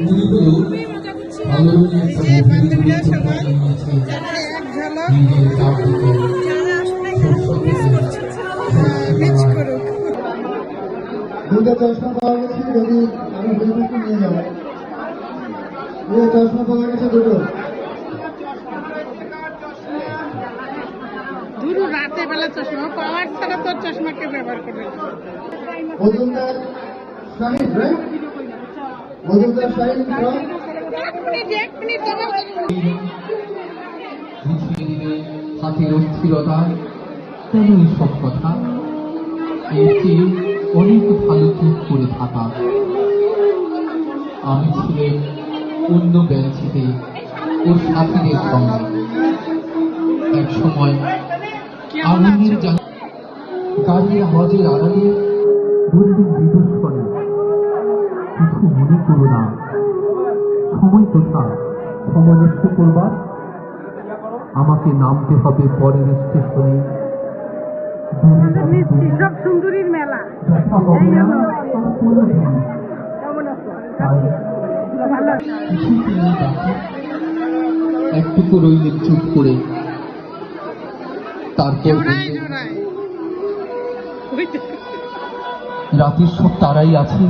খুবই মজা করছি। এই যে বান্ধবীরা সবাই যাচ্ছে এক ঝলক, যারা আসলে মিস করছে মিস করুক। দুটো চশমা পাওয়া গেছে, যদি আমি দুটোকে নিয়ে যাবো। দুটো চশমা পাওয়া গেছে, দুটো। ধুরু রাতে বেলা চশমা পাওয়ার ছাড়া তোর চশমাকে ব্যবহার করবে। মজুমদার শাহিদ, রাইট? মজুমদার শাহিদ এক মিনিট বুঝিয়ে দিলে হাতের অস্থিরতা, কেন সব কথা, এর চেয়ে অনেক ভালো চুপ করে থাকা। আমি ছিলাম অন্য বেঞ্চিতে ওর সাথীদের সঙ্গে। এক সময় আগুনের গাড়ির আওয়াজের আড়ালে বললেন বিদুষ করে, কিছু মনে করো না, সময় কোথা সময় নষ্ট করবার, আমাকে নামতে হবে পরের স্টেশনে। সব সুন্দরীর মেলা। একটুকু রইলেন চুপ করে, তারপর রাতের সব তারাই আছে।